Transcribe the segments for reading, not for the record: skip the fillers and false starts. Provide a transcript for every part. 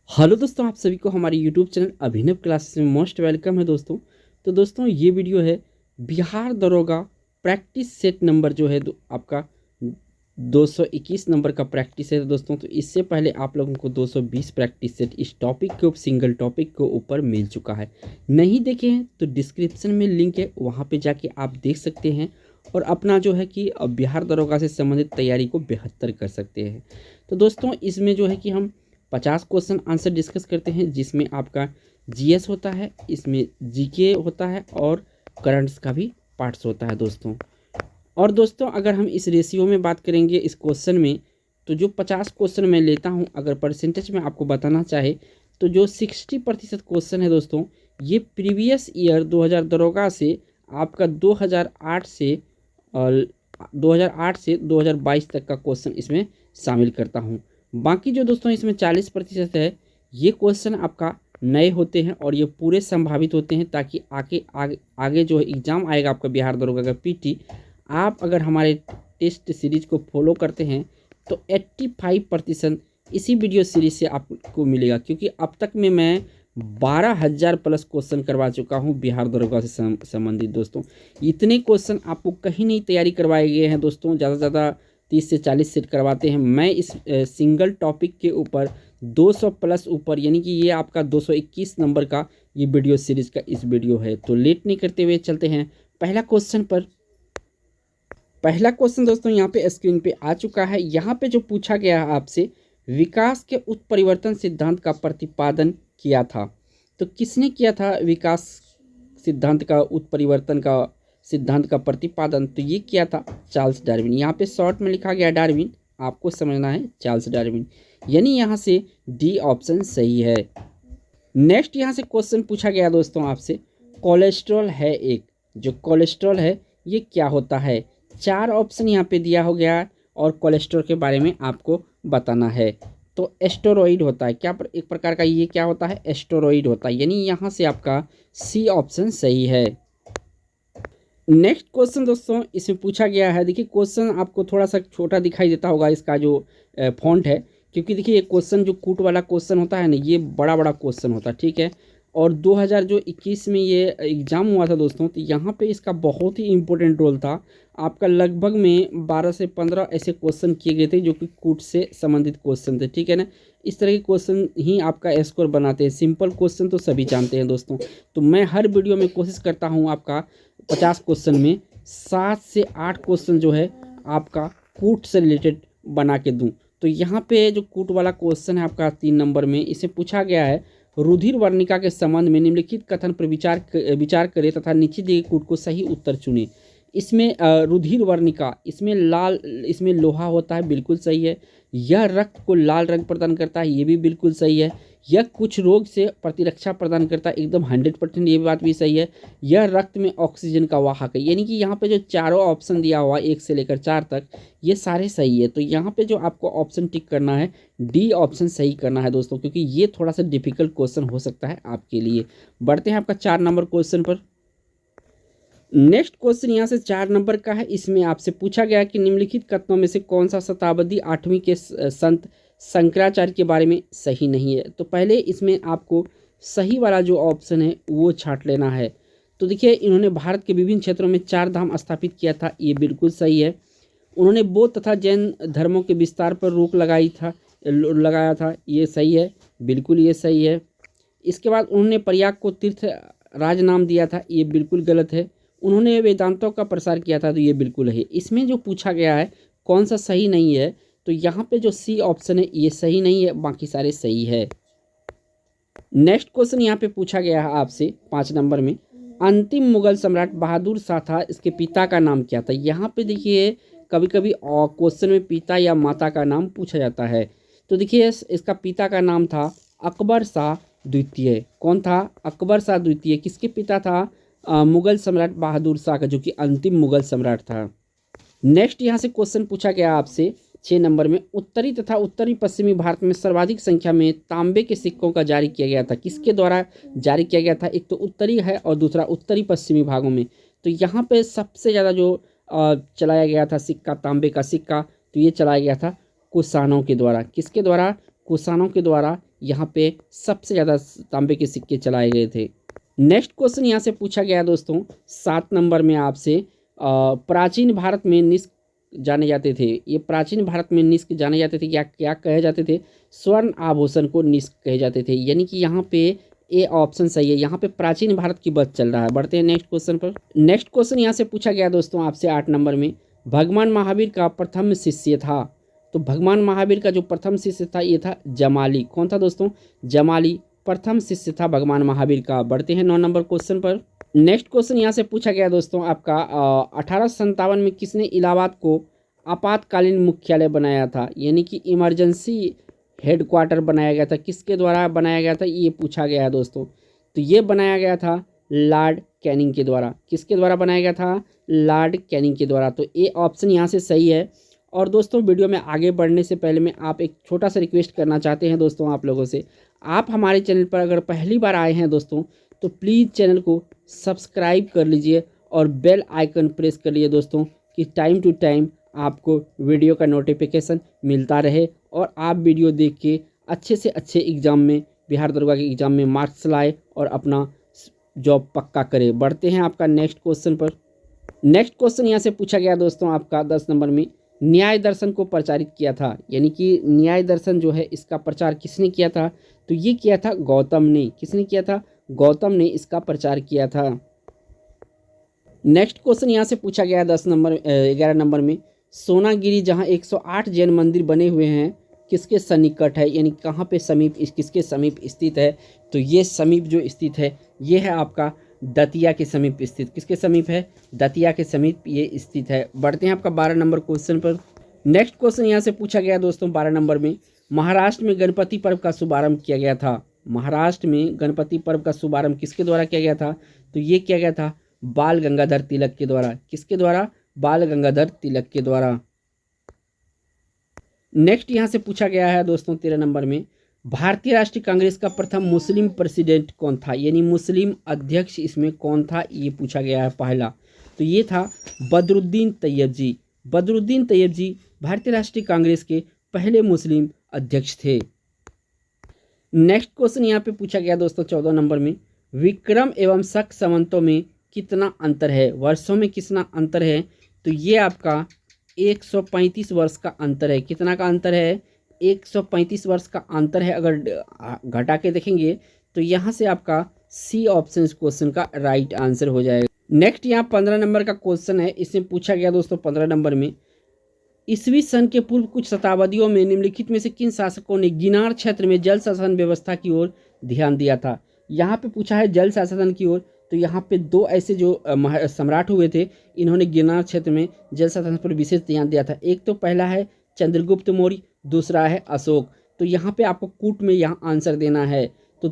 Hello दोस्तों, आप सभी को हमारे यूट्यूब चैनल अभिनव क्लासेस में मोस्ट वेलकम है दोस्तों। तो दोस्तों ये वीडियो है बिहार दरोगा प्रैक्टिस सेट नंबर जो है आपका 221 नंबर का प्रैक्टिस है दोस्तों। तो इससे पहले आप लोगों को 220 प्रैक्टिस सेट इस टॉपिक के सिंगल टॉपिक के ऊपर मिल चुका है। नहीं देखे हैं तो डिस्क्रिप्शन में लिंक है, वहाँ पे जाके आप देख सकते हैं और अपना जो है कि बिहार दरोगा से संबंधित तैयारी को बेहतर कर सकते हैं। तो दोस्तों इसमें जो है कि हम 50 क्वेश्चन आंसर डिस्कस करते हैं, जिसमें आपका जीएस होता है, इसमें जीके होता है और करंट्स का भी पार्ट्स होता है दोस्तों। और दोस्तों अगर हम इस रेशियो में बात करेंगे इस क्वेश्चन में, तो जो 50 क्वेश्चन मैं लेता हूं, अगर परसेंटेज में आपको बताना चाहे तो जो 60% क्वेश्चन है दोस्तों, ये प्रीवियस ईयर 2000 दरोगा से आपका 2008 से और 2008 से 2022 तक का क्वेश्चन इसमें शामिल करता हूं। बाकी जो दोस्तों इसमें 40% है, ये क्वेश्चन आपका नए होते हैं और ये पूरे संभावित होते हैं, ताकि आगे जो एग्ज़ाम आएगा आपका बिहार दरोगा का पीटी, आप अगर हमारे टेस्ट सीरीज को फॉलो करते हैं तो 85% इसी वीडियो सीरीज से आपको मिलेगा, क्योंकि अब तक में मैं 12,000 प्लस क्वेश्चन करवा चुका हूं बिहार दरोगा से संबंधित दोस्तों। इतने क्वेश्चन आपको कहीं नहीं तैयारी करवाए गए हैं दोस्तों। ज़्यादा से ज़्यादा 30 से 40 सेट करवाते हैं। मैं इस सिंगल टॉपिक के ऊपर 200 प्लस ऊपर, यानी कि ये आपका 221 नंबर का ये वीडियो सीरीज का इस वीडियो है। तो लेट नहीं करते हुए चलते हैं पहला क्वेश्चन पर। पहला क्वेश्चन दोस्तों यहाँ पे स्क्रीन पे आ चुका है। यहाँ पे जो पूछा गया है आपसे, विकास के उत्परिवर्तन सिद्धांत का प्रतिपादन किया था। तो किसने किया था विकास सिद्धांत का उत्परिवर्तन का सिद्धांत का प्रतिपादन? तो ये किया था चार्ल्स डार्विन। यहाँ पे शॉर्ट में लिखा गया डार्विन, आपको समझना है चार्ल्स डार्विन, यानी यहाँ से डी ऑप्शन सही है। नेक्स्ट यहाँ से क्वेश्चन पूछा गया दोस्तों आपसे, कोलेस्ट्रॉल है एक, जो कोलेस्ट्रॉल है ये क्या होता है? 4 ऑप्शन यहाँ पे दिया हो गया है और कोलेस्ट्रॉल के बारे में आपको बताना है। तो एस्टेरॉइड होता है क्या? एक प्रकार का ये क्या होता है? एस्टेरॉइड होता है, यानी यहाँ से आपका सी ऑप्शन सही है। नेक्स्ट क्वेश्चन दोस्तों इसमें पूछा गया है, देखिए क्वेश्चन आपको थोड़ा सा छोटा दिखाई देता होगा इसका जो फॉन्ट है, क्योंकि देखिए ये क्वेश्चन जो कूट वाला क्वेश्चन होता है ना, ये बड़ा बड़ा क्वेश्चन होता है, ठीक है। और 2021 में ये एग्ज़ाम हुआ था दोस्तों, तो यहाँ पे इसका बहुत ही इम्पोर्टेंट रोल था। आपका लगभग में 12 से 15 ऐसे क्वेश्चन किए गए थे जो कि कूट से संबंधित क्वेश्चन थे, ठीक है ना। इस तरह के क्वेश्चन ही आपका स्कोर बनाते हैं। सिंपल क्वेश्चन तो सभी जानते हैं दोस्तों। तो मैं हर वीडियो में कोशिश करता हूँ आपका 50 क्वेश्चन में 7 से 8 क्वेश्चन जो है आपका कूट से रिलेटेड बना के दूं। तो यहाँ पे जो कूट वाला क्वेश्चन है आपका 3 नंबर में, इसे पूछा गया है, रुधिर वर्णिका के संबंध में निम्नलिखित कथन पर विचार करें तथा नीचे दिए कूट को सही उत्तर चुने। इसमें रुधिर वर्णिका, इसमें लाल, इसमें लोहा होता है, बिल्कुल सही है। यह रक्त को लाल रंग प्रदान करता है, ये भी बिल्कुल सही है। यह कुछ रोग से प्रतिरक्षा प्रदान करता है, एकदम 100% ये बात भी सही है। यह रक्त में ऑक्सीजन का वाहक है, यानी कि यहाँ पे जो चारों ऑप्शन दिया हुआ 1 से लेकर 4 तक, ये सारे सही है। तो यहाँ पे जो आपको ऑप्शन टिक करना है, डी ऑप्शन सही करना है दोस्तों, क्योंकि ये थोड़ा सा डिफिकल्ट क्वेश्चन हो सकता है आपके लिए। बढ़ते हैं आपका 4 नंबर क्वेश्चन पर। नेक्स्ट क्वेश्चन यहाँ से 4 नंबर का है। इसमें आपसे पूछा गया कि निम्नलिखित कथनों में से कौन सा शताब्दी 8वीं के संत शंकराचार्य के बारे में सही नहीं है? तो पहले इसमें आपको सही वाला जो ऑप्शन है वो छांट लेना है। तो देखिए, इन्होंने भारत के विभिन्न क्षेत्रों में 4 धाम स्थापित किया था, ये बिल्कुल सही है। उन्होंने बौद्ध तथा जैन धर्मों के विस्तार पर रोक लगाया था, ये सही है, बिल्कुल ये सही है। इसके बाद उन्होंने प्रयाग को तीर्थ राज नाम दिया था, ये बिल्कुल गलत है। उन्होंने वेदांतों का प्रसार किया था, तो ये बिल्कुल है। इसमें जो पूछा गया है कौन सा सही नहीं है, तो यहाँ पे जो सी ऑप्शन है ये सही नहीं है, बाकी सारे सही है। नेक्स्ट क्वेश्चन यहाँ पे पूछा गया है आपसे 5 नंबर में, अंतिम मुगल सम्राट बहादुर शाह था, इसके पिता का नाम क्या था? यहाँ पे देखिए कभी कभी क्वेश्चन में पिता या माता का नाम पूछा जाता है। तो देखिए इसका पिता का नाम था अकबर शाह द्वितीय। कौन था? अकबर शाह द्वितीय। किसके पिता था? मुगल सम्राट बहादुर शाह का, जो कि अंतिम मुगल सम्राट था। नेक्स्ट यहाँ से क्वेश्चन पूछा गया आपसे 6 नंबर में, उत्तरी तथा उत्तरी पश्चिमी भारत में सर्वाधिक संख्या में तांबे के सिक्कों का जारी किया गया था, किसके द्वारा जारी किया गया था? एक तो उत्तरी है और दूसरा उत्तरी पश्चिमी भागों में। तो यहाँ पे सबसे ज़्यादा जो चलाया गया था सिक्का, तांबे का सिक्का, तो ये चलाया गया था कुषाणों के द्वारा। किसके द्वारा? कुषाणों के द्वारा यहाँ पे सबसे ज़्यादा तांबे के सिक्के चलाए गए थे। नेक्स्ट क्वेश्चन यहाँ से पूछा गया दोस्तों 7 नंबर में आपसे, प्राचीन भारत में निष्क जाने जाते थे, ये प्राचीन भारत में निष्क जाने जाते थे, क्या क्या कहे जाते थे? स्वर्ण आभूषण को निष्क कहे जाते थे, यानी कि यहाँ पे ए ऑप्शन सही है। यहाँ पे प्राचीन भारत की बात चल रहा है। बढ़ते हैं नेक्स्ट क्वेश्चन पर। नेक्स्ट क्वेश्चन यहाँ से पूछा गया दोस्तों आपसे 8 नंबर में, भगवान महावीर का प्रथम शिष्य था, तो भगवान महावीर का जो प्रथम शिष्य था ये था जमाली। कौन था दोस्तों? जमाली प्रथम शिष्य था भगवान महावीर का। बढ़ते हैं 9 नंबर क्वेश्चन पर। नेक्स्ट क्वेश्चन यहाँ से पूछा गया दोस्तों आपका 1857 में किसने इलाहाबाद को आपातकालीन मुख्यालय बनाया था, यानी कि इमरजेंसी हेडक्वार्टर बनाया गया था, किसके द्वारा बनाया गया था ये पूछा गया है दोस्तों। तो ये बनाया गया था लॉर्ड कैनिंग के द्वारा। किसके द्वारा बनाया गया था? लॉर्ड कैनिंग के द्वारा। तो ए ऑप्शन यहाँ से सही है। और दोस्तों वीडियो में आगे बढ़ने से पहले मैं आप एक छोटा सा रिक्वेस्ट करना चाहते हैं दोस्तों आप लोगों से, आप हमारे चैनल पर अगर पहली बार आए हैं दोस्तों तो प्लीज़ चैनल को सब्सक्राइब कर लीजिए और बेल आइकन प्रेस कर लीजिए दोस्तों, कि टाइम टू टाइम आपको वीडियो का नोटिफिकेशन मिलता रहे और आप वीडियो देख के अच्छे से अच्छे एग्ज़ाम में, बिहार दरोगा के एग्ज़ाम में मार्क्स लाए और अपना जॉब पक्का करें। बढ़ते हैं आपका नेक्स्ट क्वेश्चन पर। नेक्स्ट क्वेश्चन यहाँ से पूछा गया दोस्तों आपका 10 नंबर में, न्याय दर्शन को प्रचारित किया था, यानी कि न्याय दर्शन जो है इसका प्रचार किसने किया था? तो ये किया था गौतम ने। किसने किया था? गौतम ने इसका प्रचार किया था। नेक्स्ट क्वेश्चन यहाँ से पूछा गया 11 नंबर में, सोनागिरी जहाँ 108 जैन मंदिर बने हुए हैं किसके सन्निकट है, यानी कहाँ पे समीप, किसके समीप स्थित है? तो ये समीप जो स्थित है ये है आपका दतिया के समीप स्थित। किसके समीप है? दतिया के समीप ये स्थित है। बढ़ते हैं आपका 12 नंबर क्वेश्चन पर। नेक्स्ट क्वेश्चन यहाँ से पूछा गया दोस्तों 12 नंबर में, महाराष्ट्र में गणपति पर्व का शुभारंभ किया गया था। महाराष्ट्र में गणपति पर्व का शुभारंभ किसके द्वारा किया गया था? तो ये किया गया था बाल गंगाधर तिलक के द्वारा। किसके द्वारा? बाल गंगाधर तिलक के द्वारा। नेक्स्ट यहाँ से पूछा गया है दोस्तों 13 नंबर में, भारतीय राष्ट्रीय कांग्रेस का प्रथम मुस्लिम प्रेसिडेंट कौन था, यानी मुस्लिम अध्यक्ष इसमें कौन था ये पूछा गया है पहला। तो ये था बदरुद्दीन तैयब जी। बदरुद्दीन तैयब जी भारतीय राष्ट्रीय कांग्रेस के पहले मुस्लिम अध्यक्ष थे। नेक्स्ट क्वेश्चन यहाँ पे पूछा गया दोस्तों 14 नंबर में, विक्रम एवं शक संवतों में कितना अंतर है, वर्षों में कितना अंतर है? तो ये आपका 135 वर्ष का अंतर है। कितना का अंतर है? 135 वर्ष का अंतर है। अगर घटा के देखेंगे तो यहाँ से आपका सी ऑप्शन इस क्वेश्चन का राइट आंसर हो जाएगा। नेक्स्ट यहाँ 15 नंबर का क्वेश्चन है, इसमें पूछा गया दोस्तों 15 नंबर में, ईसवी सन के पूर्व कुछ शताब्दियों में निम्नलिखित में से किन शासकों ने गिनार क्षेत्र में जल शासन व्यवस्था की ओर ध्यान दिया था? यहाँ पे पूछा है जल शासन की ओर, तो यहाँ पे दो ऐसे जो सम्राट हुए थे, इन्होंने गिरनार क्षेत्र में जल शासन पर विशेष ध्यान दिया था। एक तो पहला है चंद्रगुप्त मौर्य, दूसरा है अशोक। तो यहाँ पे आपको कूट में यहाँ आंसर देना है। तो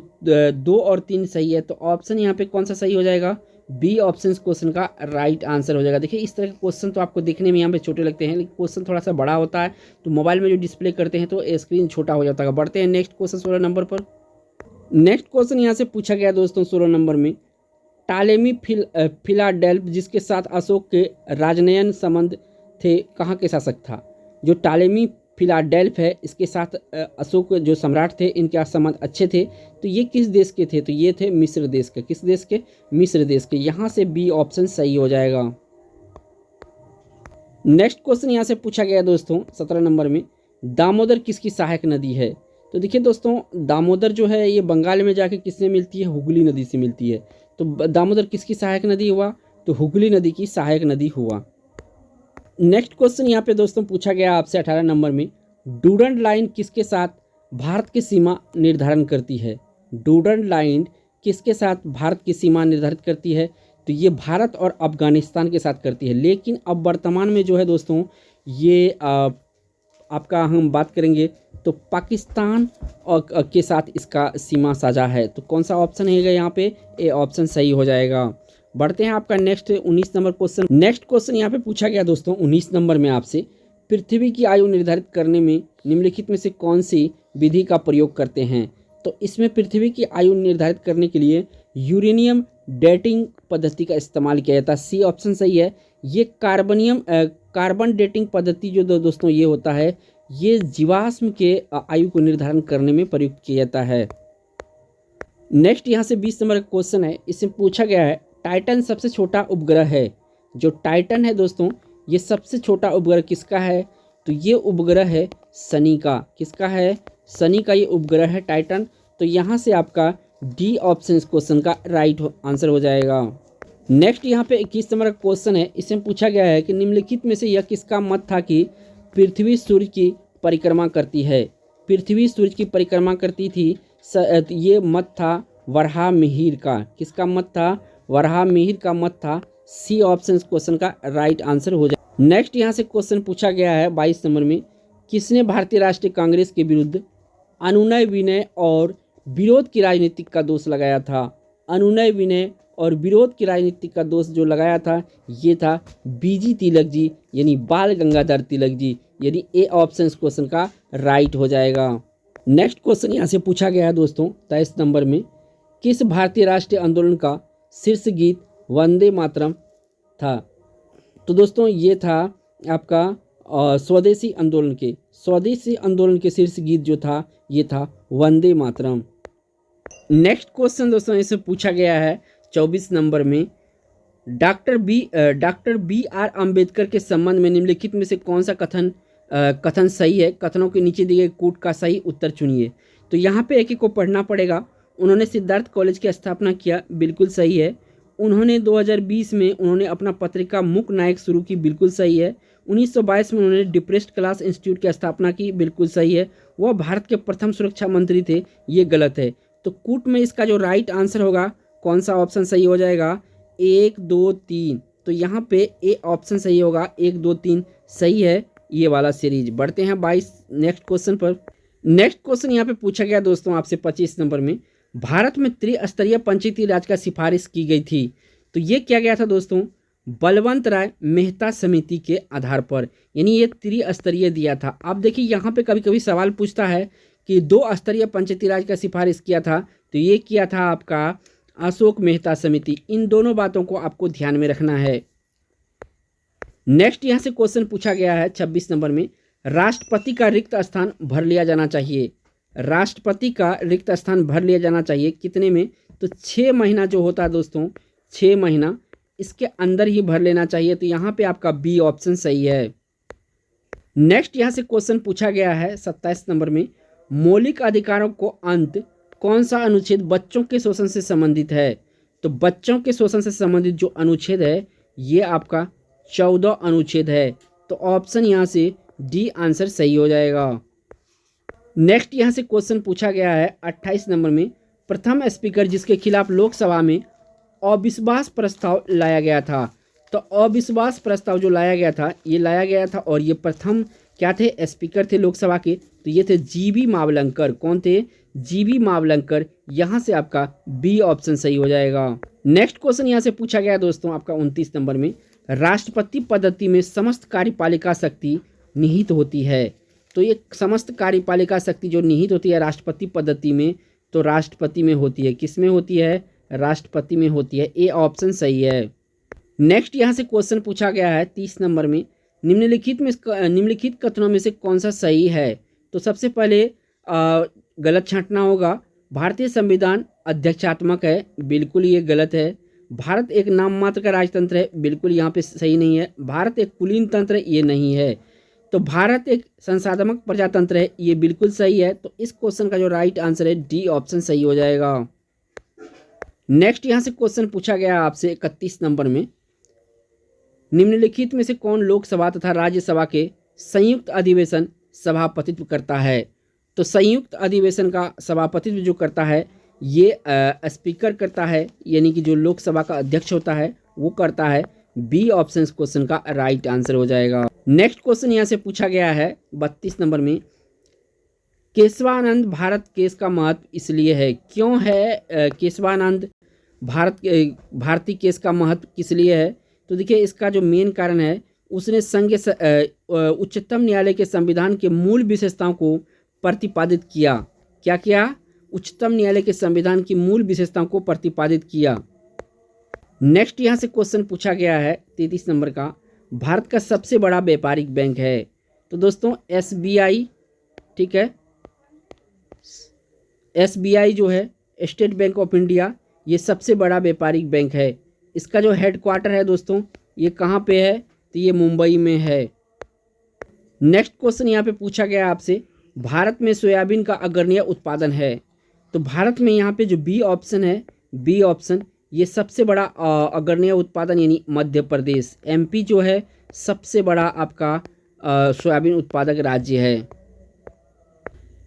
2 और 3 सही है, तो ऑप्शन यहाँ पे कौन सा सही हो जाएगा? बी ऑप्शन क्वेश्चन का राइट आंसर हो जाएगा। देखिए इस तरह के क्वेश्चन तो आपको देखने में यहाँ पे छोटे लगते हैं, लेकिन क्वेश्चन थोड़ा सा बड़ा होता है, तो मोबाइल में जो डिस्प्ले करते हैं तो स्क्रीन छोटा हो जाता है। बढ़ते हैं नेक्स्ट क्वेश्चन 16 नंबर पर। नेक्स्ट क्वेश्चन यहाँ से पूछा गया दोस्तों 16 नंबर में, टालेमी फिलाडेल्फ जिसके साथ अशोक के राजनयन संबंध थे, कहाँ के शासक था? जो टालेमी फिलाडेल्फ है इसके साथ अशोक जो सम्राट थे इनके संबंध अच्छे थे, तो ये किस देश के थे? तो ये थे मिस्र देश के। किस देश के? मिस्र देश के। यहाँ से बी ऑप्शन सही हो जाएगा। नेक्स्ट क्वेश्चन यहाँ से पूछा गया दोस्तों 17 नंबर में, दामोदर किसकी सहायक नदी है? तो देखिए दोस्तों दामोदर जो है ये बंगाल में जाके किससे मिलती है? हुगली नदी से मिलती है। तो दामोदर किसकी सहायक नदी हुआ? तो हुगली नदी की सहायक नदी हुआ। नेक्स्ट क्वेश्चन यहाँ पे दोस्तों पूछा गया आपसे 18 नंबर में, डूडन लाइन किसके साथ भारत की सीमा निर्धारण करती है? डूडन लाइन किसके साथ भारत की सीमा निर्धारित करती है? तो ये भारत और अफगानिस्तान के साथ करती है, लेकिन अब वर्तमान में जो है दोस्तों ये आपका हम बात करेंगे तो पाकिस्तान और के साथ इसका सीमा साझा है। तो कौन सा ऑप्शन है यहाँ पे? ए ऑप्शन सही हो जाएगा। बढ़ते हैं आपका next 19 number question. Next question यहाँ पे पूछा गया दोस्तों 19 नंबर में आपसे, पृथ्वी की आयु निर्धारित करने में निम्नलिखित में से कौन सी विधि का प्रयोग करते हैं? तो इसमें पृथ्वी की आयु निर्धारित करने के लिए यूरेनियम डेटिंग पद्धति का इस्तेमाल किया जाता है। सी ऑप्शन सही है। ये कार्बन डेटिंग पद्धति जो दोस्तों ये होता है, ये जीवाश्म के आयु को निर्धारण करने में प्रयुक्त किया जाता है। नेक्स्ट यहाँ से 20 नंबर का क्वेश्चन है, इससे पूछा गया है टाइटन सबसे छोटा उपग्रह है। जो टाइटन है दोस्तों, ये सबसे छोटा उपग्रह किसका है? तो ये उपग्रह है शनि का। किसका है? शनि का ये उपग्रह है टाइटन। तो यहाँ से आपका डी ऑप्शन इस क्वेश्चन का राइट आंसर हो जाएगा। नेक्स्ट यहाँ पे 21 नंबर का क्वेश्चन है, इसमें पूछा गया है कि निम्नलिखित में से यह किसका मत था कि पृथ्वी सूर्य की परिक्रमा करती है? पृथ्वी सूर्य की परिक्रमा करती थी, ये मत था वराहमिहिर का। किसका मत था? वराहमिहिर का मत था। सी ऑप्शन इस क्वेश्चन का राइट आंसर हो जाए। नेक्स्ट यहाँ से क्वेश्चन पूछा गया है 22 नंबर में, किसने भारतीय राष्ट्रीय कांग्रेस के विरुद्ध अनुनय विनय और विरोध की राजनीति का दोष लगाया था? अनुनय विनय और विरोध की राजनीति का दोष जो लगाया था, ये था बीजी तिलक जी, यानी बाल गंगाधर तिलक जी। यानी ए ऑप्शन इस क्वेश्चन का राइट हो जाएगा। नेक्स्ट क्वेश्चन यहाँ से पूछा गया है दोस्तों 23 नंबर में, किस भारतीय राष्ट्रीय आंदोलन का शीर्ष गीत वंदे मातरम था? तो दोस्तों ये था आपका स्वदेशी आंदोलन के शीर्ष गीत जो था, ये था वंदे मातरम। नेक्स्ट क्वेश्चन दोस्तों इससे पूछा गया है 24 नंबर में, डॉक्टर बी आर अम्बेडकर के संबंध में निम्नलिखित में से कौन सा कथन सही है? कथनों के नीचे दिए गए कूट का सही उत्तर चुनिए। तो यहाँ पे एक एक को पढ़ना पड़ेगा। उन्होंने सिद्धार्थ कॉलेज की स्थापना किया, बिल्कुल सही है। उन्होंने 2020 में उन्होंने अपना पत्रिका मुक नायक शुरू की, बिल्कुल सही है। 1922 में उन्होंने डिप्रेस्ड क्लास इंस्टीट्यूट की स्थापना की, बिल्कुल सही है। वह भारत के प्रथम सुरक्षा मंत्री थे, ये गलत है। तो कूट में इसका जो राइट आंसर होगा, कौन सा ऑप्शन सही हो जाएगा? 1 2 3। तो यहाँ पे ए ऑप्शन सही होगा, 1 2 3 सही है ये वाला सीरीज। बढ़ते हैं 22 नेक्स्ट क्वेश्चन पर। नेक्स्ट क्वेश्चन यहाँ पे पूछा गया दोस्तों आपसे 25 नंबर में, भारत में त्रिस्तरीय पंचायती राज का सिफारिश की गई थी। तो ये किया गया था दोस्तों बलवंत राय मेहता समिति के आधार पर, यानी ये त्रिस्तरीय दिया था। आप देखिए यहाँ पे कभी कभी सवाल पूछता है कि 2 स्तरीय पंचायती राज का सिफारिश किया था, तो ये किया था आपका अशोक मेहता समिति। इन दोनों बातों को आपको ध्यान में रखना है। नेक्स्ट यहाँ से क्वेश्चन पूछा गया है 26 नंबर में, राष्ट्रपति का रिक्त स्थान भर लिया जाना चाहिए। राष्ट्रपति का रिक्त स्थान भर लिया जाना चाहिए कितने में? तो 6 महीना जो होता है दोस्तों, 6 महीना इसके अंदर ही भर लेना चाहिए। तो यहाँ पे आपका बी ऑप्शन सही है। नेक्स्ट यहाँ से क्वेश्चन पूछा गया है 27 नंबर में, मौलिक अधिकारों को अंत कौन सा अनुच्छेद बच्चों के शोषण से संबंधित है? तो बच्चों के शोषण से संबंधित जो अनुच्छेद है, ये आपका 14 अनुच्छेद है। तो ऑप्शन यहाँ से डी आंसर सही हो जाएगा। नेक्स्ट यहाँ से क्वेश्चन पूछा गया है 28 नंबर में, प्रथम स्पीकर जिसके खिलाफ लोकसभा में अविश्वास प्रस्ताव लाया गया था। तो अविश्वास प्रस्ताव जो लाया गया था, ये लाया गया था और ये प्रथम क्या थे? स्पीकर थे लोकसभा के। तो ये थे जीबी मावलंकर। कौन थे? जीबी मावलंकर। यहाँ से आपका बी ऑप्शन सही हो जाएगा। नेक्स्ट क्वेश्चन यहाँ से पूछा गया दोस्तों आपका 29 नंबर में, राष्ट्रपति पद्धति में समस्त कार्यपालिका शक्ति निहित होती है। तो ये समस्त कार्यपालिका शक्ति जो निहित होती है राष्ट्रपति पद्धति में, तो राष्ट्रपति में होती है। किस में होती है? राष्ट्रपति में होती है। ए ऑप्शन सही है। नेक्स्ट यहाँ से क्वेश्चन पूछा गया है 30 नंबर में, निम्नलिखित कथनों में से कौन सा सही है? तो सबसे पहले गलत छांटना होगा। भारतीय संविधान अध्यक्षात्मक है, बिल्कुल ये गलत है। भारत एक नाम मात्र का राजतंत्र है, बिल्कुल यहाँ पे सही नहीं है। भारत एक कुलीन तंत्र है, ये नहीं है। तो भारत एक संसाधनात्मक प्रजातंत्र है, ये बिल्कुल सही है। तो इस क्वेश्चन का जो राइट आंसर है डी ऑप्शन सही हो जाएगा। नेक्स्ट यहाँ से क्वेश्चन पूछा गया आपसे 31 नंबर में, निम्नलिखित में से कौन लोकसभा तथा राज्यसभा के संयुक्त अधिवेशन सभापतित्व करता है? तो संयुक्त अधिवेशन का सभापतित्व जो करता है, ये स्पीकर करता है, यानी कि जो लोकसभा का अध्यक्ष होता है वो करता है। बी ऑप्शन इस क्वेश्चन का राइट आंसर हो जाएगा। नेक्स्ट क्वेश्चन यहाँ से पूछा गया है 32 नंबर में, केशवानंद भारत केस का महत्व इसलिए है। क्यों है केशवानंद भारतीय केस का महत्व किस लिए है? तो देखिए इसका जो मेन कारण है, उसने उच्चतम न्यायालय के संविधान के मूल विशेषताओं को प्रतिपादित किया। क्या किया? उच्चतम न्यायालय के संविधान की मूल विशेषताओं को प्रतिपादित किया। नेक्स्ट यहाँ से क्वेश्चन पूछा गया है 33 नंबर का, भारत का सबसे बड़ा व्यापारिक बैंक है। तो दोस्तों एसबीआई, ठीक है, एसबीआई जो है स्टेट बैंक ऑफ इंडिया, ये सबसे बड़ा व्यापारिक बैंक है। इसका जो हेडक्वार्टर है दोस्तों ये कहाँ पे है, तो ये मुंबई में है। नेक्स्ट क्वेश्चन यहाँ पे पूछा गया आपसे, भारत में सोयाबीन का अग्रणी उत्पादन है। तो भारत में यहाँ पे जो बी ऑप्शन है, बी ऑप्शन, ये सबसे बड़ा अग्रणी उत्पादन यानी मध्य प्रदेश, एमपी जो है सबसे बड़ा आपका सोयाबीन उत्पादक राज्य है।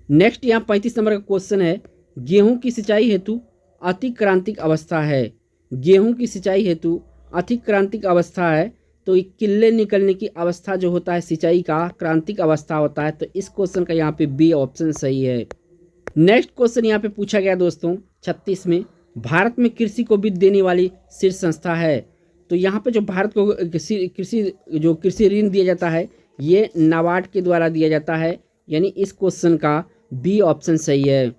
नेक्स्ट यहाँ 35 नंबर का क्वेश्चन है, गेहूं की सिंचाई हेतु अतिक्रांतिक अवस्था है। गेहूं की सिंचाई हेतु अतिक्रांतिक अवस्था है, तो किल्ले निकलने की अवस्था जो होता है सिंचाई का क्रांतिक अवस्था होता है। तो इस क्वेश्चन का यहाँ पे बी ऑप्शन सही है। नेक्स्ट क्वेश्चन यहाँ पे पूछा गया दोस्तों 36 में, भारत में कृषि को वित्त देने वाली शीर्ष संस्था है। तो यहाँ पे जो भारत को कृषि ऋण दिया जाता है ये नाबार्ड के द्वारा दिया जाता है, यानी इस क्वेश्चन का बी ऑप्शन सही है।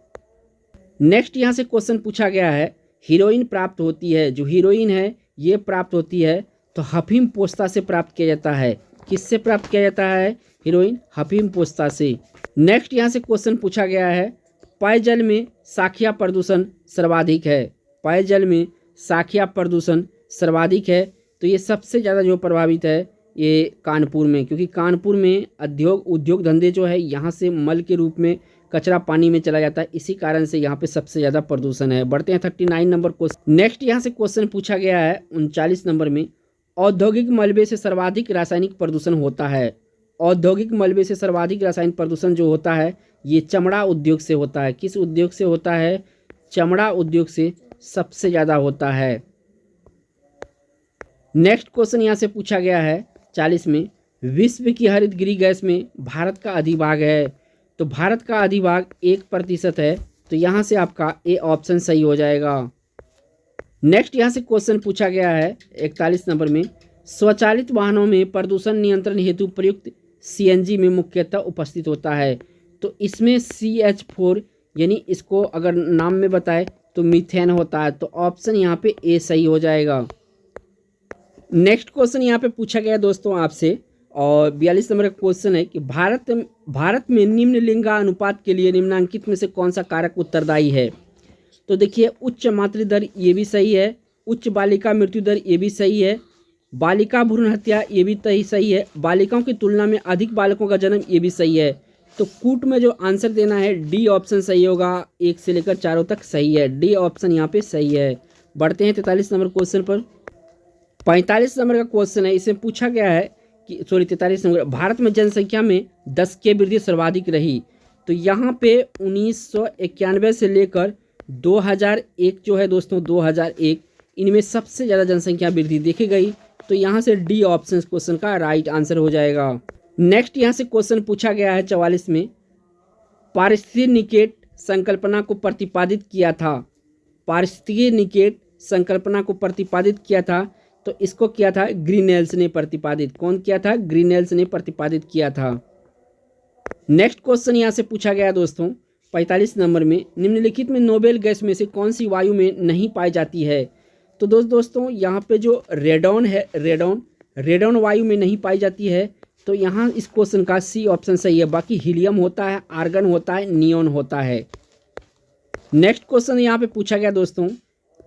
नेक्स्ट यहाँ से क्वेश्चन पूछा गया है, हीरोइन प्राप्त होती है, जो हीरोइन है ये प्राप्त होती है तो अफीम पोस्ता से प्राप्त किया जाता है। किससे प्राप्त किया जाता है हीरोइन, अफीम पोस्ता से। नेक्स्ट यहाँ से क्वेश्चन पूछा गया है, पेयजल में शाखिया प्रदूषण सर्वाधिक है। पेयजल में शाखिया प्रदूषण सर्वाधिक है, तो ये सबसे ज़्यादा जो प्रभावित है ये कानपुर में, क्योंकि कानपुर में उद्योग धंधे जो है यहाँ से मल के रूप में कचरा पानी में चला जाता है, इसी कारण से यहाँ पे सबसे ज़्यादा प्रदूषण है। बढ़ते हैं 39 नंबर क्वेश्चन। नेक्स्ट यहाँ से क्वेश्चन पूछा गया है 39 नंबर में, औद्योगिक मलबे से सर्वाधिक रासायनिक प्रदूषण होता है। औद्योगिक मलबे से सर्वाधिक रासायनिक प्रदूषण जो होता है ये चमड़ा उद्योग से होता है। किस उद्योग से होता है, चमड़ा उद्योग से सबसे ज़्यादा होता है। नेक्स्ट क्वेश्चन यहाँ से पूछा गया है 40 में, विश्व की हरित गृह गैस में भारत का अधिभाग है। तो भारत का अधिभाग 1% है, तो यहाँ से आपका ए ऑप्शन सही हो जाएगा। नेक्स्ट यहाँ से क्वेश्चन पूछा गया है 41 नंबर में, स्वचालित वाहनों में प्रदूषण नियंत्रण हेतु प्रयुक्त सीएनजी में मुख्यतः उपस्थित होता है। तो इसमें CH4 यानी इसको अगर नाम में बताए तो मीथेन होता है, तो ऑप्शन यहाँ पे ए सही हो जाएगा। नेक्स्ट क्वेश्चन यहाँ पे पूछा गया दोस्तों आपसे, और 42 नंबर का क्वेश्चन है कि भारत में निम्न लिंगानुपात के लिए निम्नांकित में से कौन सा कारक उत्तरदायी है। तो देखिए, उच्च मातृ दर ये भी सही है, उच्च बालिका मृत्यु दर ये भी सही है, बालिका भ्रूण हत्या ये भी सही है, बालिकाओं की तुलना में अधिक बालकों का जन्म ये भी सही है। तो कूट में जो आंसर देना है डी ऑप्शन सही होगा, 1 से लेकर 4 तक सही है, डी ऑप्शन यहाँ पे सही है। बढ़ते हैं 43 नंबर क्वेश्चन पर। 45 नंबर का क्वेश्चन है, इसमें पूछा गया है कि 43 नंबर, भारत में जनसंख्या में 10 की वृद्धि सर्वाधिक रही। तो यहाँ पे 1991 से लेकर 2001 जो है दोस्तों 2001, इनमें सबसे ज़्यादा जनसंख्या वृद्धि देखी गई। तो यहाँ से डी ऑप्शन क्वेश्चन का राइट आंसर हो जाएगा। नेक्स्ट यहाँ से क्वेश्चन पूछा गया है 44 में, पारिस्थितिकी निकेट संकल्पना को प्रतिपादित किया था। पारिस्थितिकी निकेट संकल्पना को प्रतिपादित किया था, तो इसको किया था ग्रीनेल्स ने प्रतिपादित। कौन किया था, ग्रीनेल्स ने प्रतिपादित किया था। नेक्स्ट क्वेश्चन यहाँ से पूछा गया दोस्तों 45 नंबर में, निम्नलिखित में नोबेल गैस में से कौन सी वायु में नहीं पाई जाती है। तो दोस्तों यहाँ पे जो रेडॉन है, रेडॉन वायु में नहीं पाई जाती है, तो यहाँ इस क्वेश्चन का सी ऑप्शन सही है। बाकी हीलियम होता है, आर्गन होता है, नियोन होता है। नेक्स्ट क्वेश्चन यहाँ पे पूछा गया दोस्तों,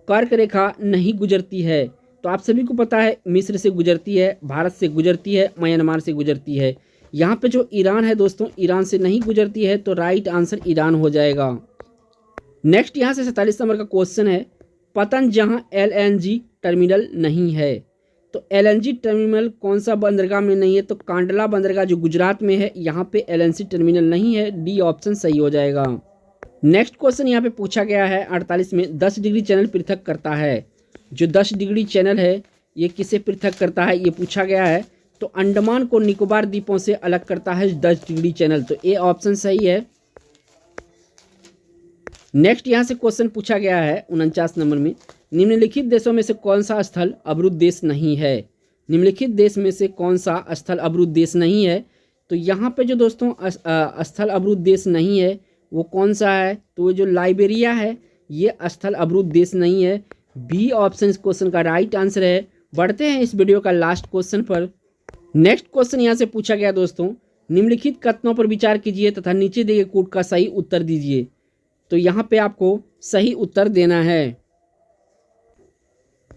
कर्क रेखा नहीं गुजरती है। तो आप सभी को पता है मिस्र से गुजरती है, भारत से गुजरती है, म्यांमार से गुजरती है। यहाँ पे जो ईरान है दोस्तों, ईरान से नहीं गुजरती है, तो राइट आंसर ईरान हो जाएगा। नेक्स्ट यहाँ से 47 नंबर का क्वेश्चन है, पतन जहाँ LNG टर्मिनल नहीं है। तो LNG टर्मिनल कौन सा बंदरगाह में नहीं है, तो कांडला बंदरगाह जो गुजरात में है, यहाँ पे LNG टर्मिनल नहीं है, डी ऑप्शन सही हो जाएगा। नेक्स्ट क्वेश्चन यहाँ पे पूछा गया है 48 में, 10 डिग्री चैनल पृथक करता है। जो 10 डिग्री चैनल है ये किसे पृथक करता है, ये पूछा गया है। तो अंडमान को निकोबार द्वीपों से अलग करता है 10 डिग्री चैनल, तो ए ऑप्शन सही है। नेक्स्ट यहाँ से क्वेश्चन पूछा गया है 49 नंबर में, निम्नलिखित देशों में से कौन सा स्थल अवरुद्ध देश नहीं है। निम्नलिखित देश में से कौन सा स्थल अवरुद्ध देश नहीं है। तो यहाँ पे जो दोस्तों स्थल अवरुद्ध देश नहीं है वो कौन सा है, तो जो लाइबेरिया है ये स्थल अवरुद्ध देश नहीं है, बी ऑप्शन इस क्वेश्चन का राइट आंसर है। बढ़ते हैं इस वीडियो का लास्ट क्वेश्चन पर। नेक्स्ट क्वेश्चन यहाँ से पूछा गया दोस्तों निम्नलिखित कथनों पर विचार कीजिए तथा नीचे दिए गए कोड का सही उत्तर दीजिए। तो यहाँ पे आपको सही उत्तर देना है।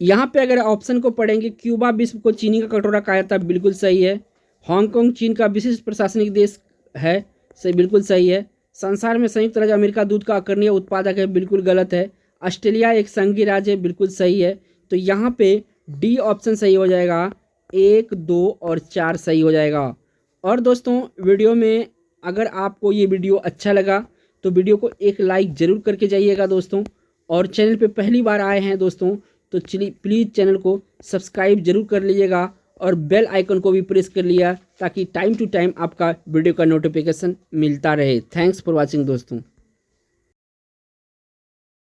यहाँ पे अगर ऑप्शन को पढ़ेंगे, क्यूबा विश्व को चीनी का कटोरा कहा जाता है, बिल्कुल सही है। हांगकांग चीन का विशिष्ट प्रशासनिक देश है, सही, बिल्कुल सही है। संसार में संयुक्त राज्य अमेरिका दूध का अग्रणी उत्पादक है, बिल्कुल गलत है। ऑस्ट्रेलिया एक संघीय राज्य है, बिल्कुल सही है। तो यहाँ पे डी ऑप्शन सही हो जाएगा, 1, 2 और 4 सही हो जाएगा। और दोस्तों वीडियो में अगर आपको ये वीडियो अच्छा लगा तो वीडियो को एक लाइक ज़रूर करके जाइएगा दोस्तों। और चैनल पे पहली बार आए हैं दोस्तों तो चलिए प्लीज़ चैनल को सब्सक्राइब जरूर कर लीजिएगा और बेल आइकन को भी प्रेस कर लिया ताकि टाइम टू टाइम आपका वीडियो का नोटिफिकेशन मिलता रहे। थैंक्स फॉर वॉचिंग दोस्तों।